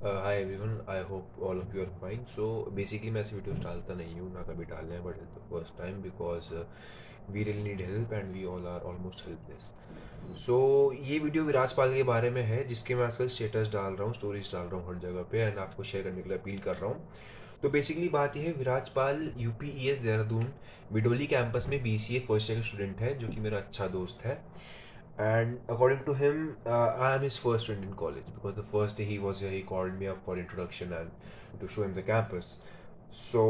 Hi everyone, I hope all of you are fine. So basically मैं ऐसे videos डालता नहीं हूँ, ना कभी डाले हैं, but it's the first time because we really need help and we all are almost helpless. So ये वीडियो विराज पाल के बारे में है, जिसके मैं आजकल स्टेटस डाल रहा हूँ, स्टोरीज डाल रहा हूँ हर जगह पे, एंड आपको शेयर करने के लिए अपील कर रहा हूँ। तो बेसिकली बात यह है, विराज पाल UPES देहरादून बिडोली कैंपस में BCA फर्स्ट ईयर का स्टूडेंट है, जो कि मेरा अच्छा दोस्त है। And according to him, I am his first friend in college because the first day he was here, he called me up for introduction and to show him the campus. So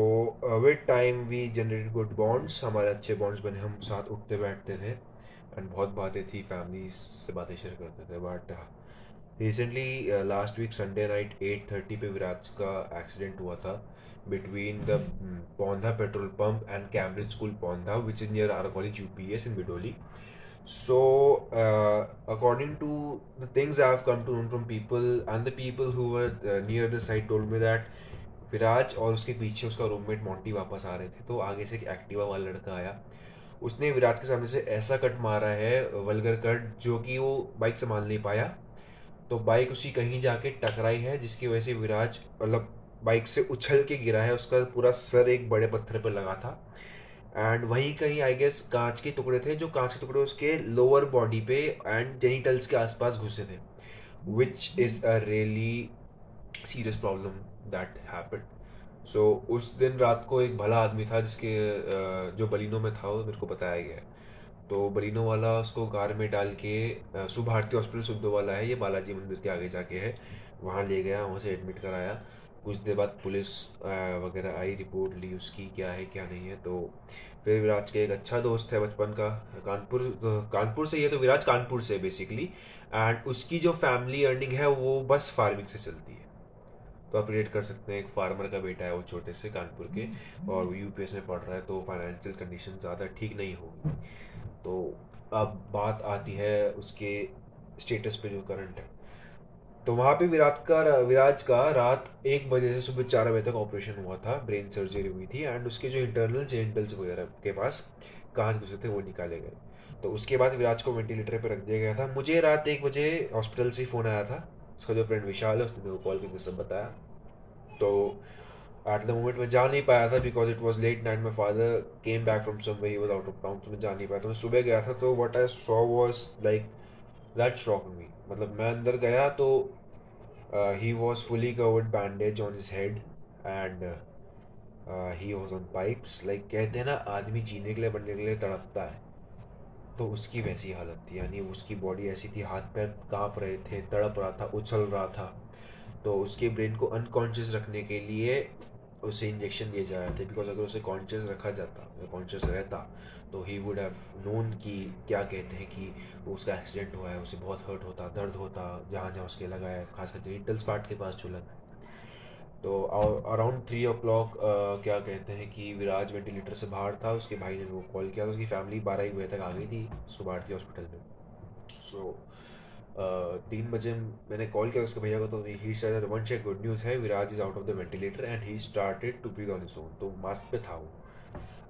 with time we generated good bonds. हमारे अच्छे bonds बने, हम साथ उठते बैठते थे and बहुत बातें थी, families से बातें शेयर करते थे। But recently last week Sunday night 8:30 पे विराज का एक्सीडेंट हुआ था between the Pondha petrol pump and Cambridge School Pondha, which is near our college UPS in Bidoli. So, according to the things I've come to know from people and the people who were near the site told me that विराज और उसके पीछे उसका roommate Monty वापस आ रहे थे, तो आगे से एक एक्टिवा वाला लड़का आया। उसने विराज के सामने से ऐसा कट मारा है, वल्गर कट, जो कि वो बाइक संभाल नहीं पाया। तो बाइक उसकी कहीं जाके टकराई है, जिसकी वजह से विराज मतलब बाइक से उछल के गिरा है। उसका पूरा सर एक बड़े पत्थर पर लगा था एंड वहीं कहीं आई गेस कांच के टुकड़े थे, जो कांच के टुकड़े उसके लोअर बॉडी पे एंड जेनिटल्स के आसपास घुसे थे, which is a really serious problem that happened. So उस दिन रात को एक भला आदमी था, जिसके जो बलिनो में था, वो मेरे को बताया गया है। तो बलिनो वाला उसको कार में डाल के सुभारती हॉस्पिटल, सुद्धो वाला है ये, बालाजी मंदिर के आगे जाके है, वहाँ ले गया, वहाँ से एडमिट कराया। कुछ देर बाद पुलिस वगैरह आई, रिपोर्ट ली उसकी, क्या है क्या नहीं है। तो फिर विराज के एक अच्छा दोस्त है बचपन का, कानपुर कानपुर से ही है, तो विराज कानपुर से बेसिकली, एंड उसकी जो फैमिली अर्निंग है वो बस फार्मिंग से चलती है। तो आप रिलेट कर सकते हैं, एक फार्मर का बेटा है वो, छोटे से कानपुर के, और वो UPS में पढ़ रहा है, तो फाइनेंशियल कंडीशन ज़्यादा ठीक नहीं होगी। तो अब बात आती है उसके स्टेटस पे जो करंट है। तो वहाँ पे विराज का रात 1 बजे से सुबह 4 बजे तक ऑपरेशन हुआ था, ब्रेन सर्जरी हुई थी, एंड उसके जो इंटरनल जेनिटल्स वगैरह के पास कांच घुसे थे वो निकाले गए। तो उसके बाद विराज को वेंटिलेटर पे रख दिया गया था। मुझे रात 1 बजे हॉस्पिटल से फ़ोन आया था, उसका जो फ्रेंड विशाल है उसने मेरे को कॉल करके सब बताया। तो एट द मोमेंट मैं जा नहीं पाया था because it was late night, my father came back from somewhere, he was out of town, तो मैं जा नहीं पाया। तो मैं सुबह गया था, तो what I saw was like that shock me. मतलब मैं अंदर गया तो he was fully covered bandage on his head and he was on pipes, like कहते हैं ना, आदमी जीने के लिए बनने के लिए तड़पता है, तो उसकी वैसी हालत थी। यानी उसकी बॉडी ऐसी थी, हाथ पैर कांप रहे थे, तड़प रहा था, उछल रहा था। तो उसके ब्रेन को अनकॉन्शियस रखने के लिए उसे इंजेक्शन दिए जा रहे थे, बिकॉज अगर उसे कॉन्शियस रखा जाता या कॉन्शियस रहता तो ही वुड हैव नोन कि क्या कहते हैं कि उसका एक्सीडेंट हुआ है, उसे बहुत हर्ट होता, दर्द होता जहाँ जहाँ उसके लगा है, खासकर जेनिटल्स पार्ट के पास जो लगा है। तो अराउंड 3 o'clock क्या कहते हैं कि विराज वेंटिलेटर से बाहर था, उसके भाई ने वो कॉल किया, तो उसकी फैमिली 12 1 बजे तक आ गई थी सुभारती हॉस्पिटल में। सो 3 बजे मैंने कॉल किया उसके भैया को, तो he said one shake good news है, Viraj is out of the ventilator and he started to breathe on his own. तो मास्क पे था वो।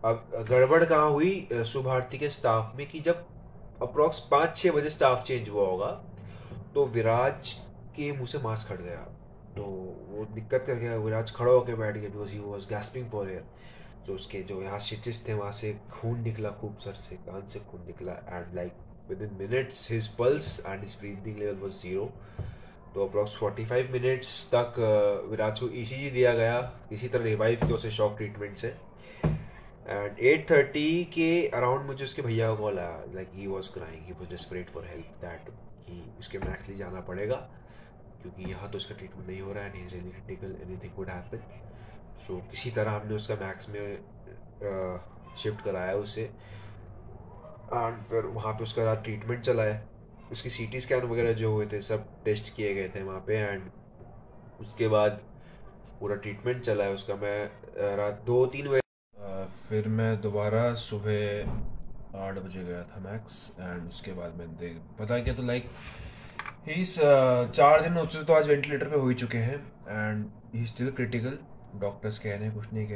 अब गड़बड़ कहाँ हुई शुभ भारती के स्टाफ में, कि जब अप्रॉक्स 5 6 बजे स्टाफ चेंज हुआ होगा, तो विराज के मुंह से मास्क हट गया। तो वो दिक्कत कर गया, विराज खड़ा होकर बैठ गया because he was gasping for air. जो उसके जो यहाँ स्टिचेस थे, वहाँ से खून निकला खूब, सर से कान से खून निकला, and like with in minutes his pulse and his breathing level was zero. तो अप्रॉक्स 45 मिनट्स तक विराज को ECG दिया गया, किसी तरह रिवाइव किया उसे शॉक ट्रीटमेंट से। एंड 8:30 के अराउंड मुझे उसके भैया का कॉल आया, like he was crying, he was desperate for help, that कि उसके मैक्स लिए जाना पड़ेगा, क्योंकि यहाँ तो उसका ट्रीटमेंट नहीं हो रहा है, and is really critical, anything could happen. So किसी तरह हमने उसका मैक्स में शिफ्ट कराया उसे, एंड फिर वहाँ पे उसका ट्रीटमेंट चला है। उसकी CT स्कैन वगैरह जो हुए थे सब टेस्ट किए गए थे वहाँ पे, एंड उसके बाद पूरा ट्रीटमेंट चला है उसका। मैं रात 2 3 बजे फिर मैं दोबारा सुबह 8 बजे गया था मैक्स, एंड उसके बाद मैंने देख पता किया, तो लाइक ही 4 दिन हो चुके, तो आज वेंटिलेटर पे हो ही चुके हैं, and he still critical. Doctors कह रहे हैं कुछ नहीं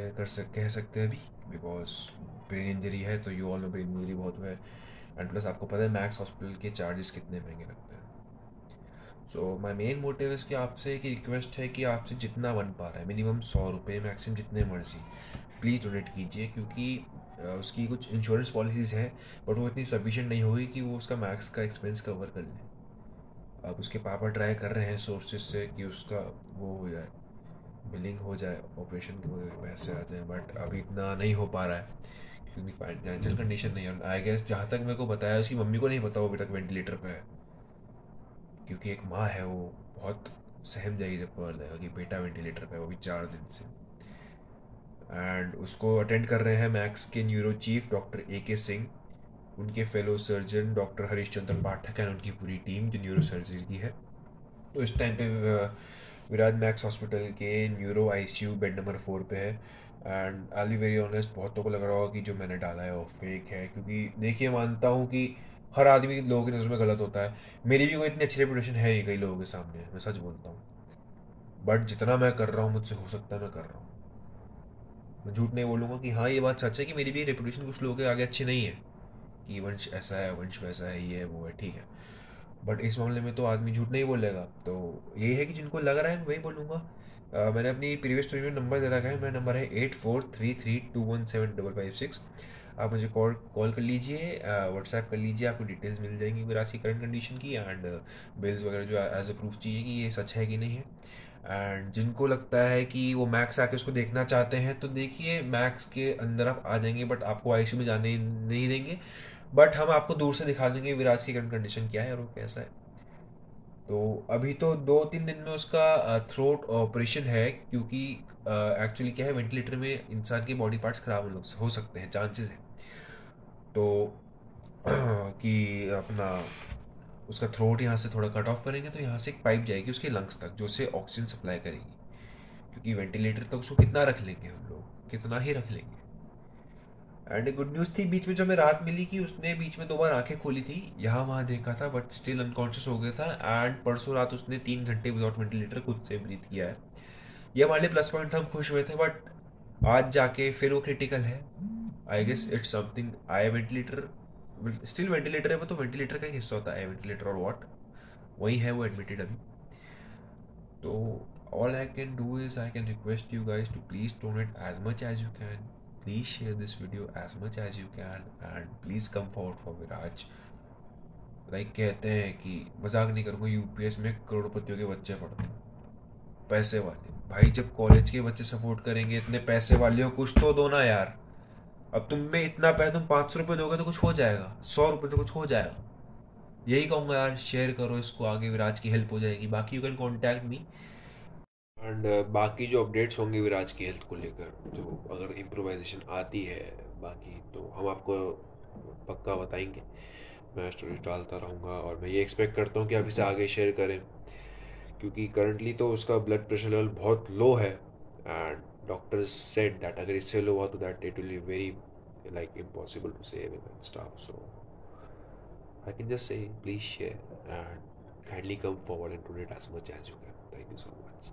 कह सकते अभी, बिकॉज ब्रेन इंजरी है, तो you all know brain injury बहुत हुआ है, एंड प्लस आपको पता है मैक्स हॉस्पिटल के चार्जेस कितने महंगे लगते हैं। सो माई मेन मोटिव इसकी आपसे एक रिक्वेस्ट है कि आपसे जितना बन पा रहा है, मिनिमम 100 रुपये, मैक्सिमम जितने मर्जी, प्लीज़ डोनेट कीजिए, क्योंकि उसकी कुछ इंश्योरेंस पॉलिसीज़ हैं बट वो इतनी सफिशिएंट नहीं होगी कि वो उसका मैक्स का एक्सपेंस कवर कर ले। अब उसके पापा ट्राई कर रहे हैं सोर्सेज से कि उसका वो हो जाए, बिलिंग हो जाए, ऑपरेशन के पैसे आ जाए, बट अभी इतना नहीं हो पा रहा है क्योंकि फाइनेंशियल कंडीशन नहीं है। आई गेस जहाँ तक मेरे को बताया, उसकी मम्मी को नहीं पता वो अभी तक वेंटिलेटर पे है, क्योंकि एक माँ है वो बहुत सहम जाएगी जब पता लगेगा कि बेटा वेंटिलेटर पे है, वो भी 4 दिन से। एंड उसको अटेंड कर रहे हैं मैक्स के neuro chief doctor AK Singh, उनके fellow surgeon doctor Harish Chandra Pathak and उनकी पूरी टीम जो न्यूरो सर्जरी की है। तो इस टाइम पे विराज मैक्स हॉस्पिटल के न्यूरो ICU बेड नंबर 4 पे है। And I be very honest, बहुतों को लग रहा होगा कि जो मैंने डाला है वो फेक है, क्योंकि देखिए मानता हूँ कि हर आदमी लोगों की नज़र में गलत होता है। मेरी भी कोई इतनी अच्छी रेपुटेशन है नहीं कई लोगों के सामने, मैं सच बोलता हूँ, बट जितना मैं कर रहा हूँ मुझसे हो सकता है मैं कर रहा हूँ। मैं झूठ नहीं बोलूँगा कि हाँ ये बात सच है कि मेरी भी रेपुटेशन कुछ लोगों के आगे अच्छी नहीं है कि वंश ऐसा है, वंश वैसा है, ये है वो है, ठीक है, बट इस मामले में तो आदमी झूठ नहीं बोलेगा। तो यही है कि जिनको लग रहा है मैं वही बोलूँगा। मैंने अपनी प्रीवियस स्टोरी में नंबर दे रखा है, मेरा नंबर है 8433217556। आप मुझे कॉल कॉल कर लीजिए, व्हाट्सएप कर लीजिए, आपको डिटेल्स मिल जाएंगी विराज की करंट कंडीशन की, एंड बिल्स वगैरह जो एज अ प्रूफ चाहिए कि ये सच है कि नहीं है। एंड जिनको लगता है कि वो मैक्स आके उसको देखना चाहते हैं तो देखिए, मैक्स के अंदर आप आ जाएंगे बट आपको ICU में जाने नहीं देंगे, बट हम आपको दूर से दिखा देंगे विराज की करंट कंडीशन क्या है और वो कैसा है। तो अभी तो 2-3 दिन में उसका थ्रोट ऑपरेशन है, क्योंकि एक्चुअली क्या है, वेंटिलेटर में इंसान के बॉडी पार्ट्स खराब हो सकते हैं, चांसेस है। तो कि अपना उसका थ्रोट यहाँ से थोड़ा कट ऑफ करेंगे तो यहाँ से एक पाइप जाएगी उसके लंग्स तक जो उसे ऑक्सीजन सप्लाई करेगी, क्योंकि वेंटिलेटर तक उसको कितना रख लेंगे हम लोग, कितना ही रख लेंगे। एंड गुड न्यूज़ थी बीच में जो हमें रात मिली कि उसने बीच में 2 बार आंखें खोली थी, यहाँ वहाँ देखा था बट स्टिल अनकॉन्शियस हो गया था। एंड परसों रात उसने 3 घंटे विदाउट वेंटिलेटर खुद से ब्रीथ किया है। ये हमारे लिए प्लस पॉइंट था, हम खुश हुए थे, बट आज जाके फिर वो क्रिटिकल है। I guess it's something I ventilator, still ventilator है वो, तो वेंटिलेटर का एक हिस्सा होता है वेंटिलेटर और वॉट, वही है वो एडमिटेड अभी। तो all I can do is I can request you guys to please donate as much as you can. Please share this video as much as you can and please come forward for Viraj. Like कहते हैं कि मजाक नहीं करूँगा, UPS में करोड़पतियों के बच्चे पढ़ते हैं, पैसे वाले भाई। जब कॉलेज के बच्चे सपोर्ट करेंगे इतने पैसे वाले हो, कुछ तो दो ना यार। अब तुम में इतना पैसा, तुम 500 रुपये दोगे तो कुछ हो जाएगा, 100 रुपये तो कुछ हो जाएगा। यही कहूँगा यार, शेयर करो इसको आगे, विराज की हेल्प हो जाएगी। बाकी you can contact me and बाकी जो अपडेट्स होंगे विराज की हेल्थ को लेकर, जो अगर इम्प्रोवाइजेशन आती है बाकी, तो हम आपको पक्का बताएंगे। मैं स्टोरी डालता रहूँगा और मैं ये एक्सपेक्ट करता हूँ कि आप इसे आगे शेयर करें, क्योंकि करंटली तो उसका ब्लड प्रेशर लेवल बहुत लो है एंड डॉक्टर्स सेड दैट अगर इससे लो हुआ तो that it will be very like impossible to save him and stuff. So I can just say please share and kindly come forward and donate as much as you can. Thank you so much.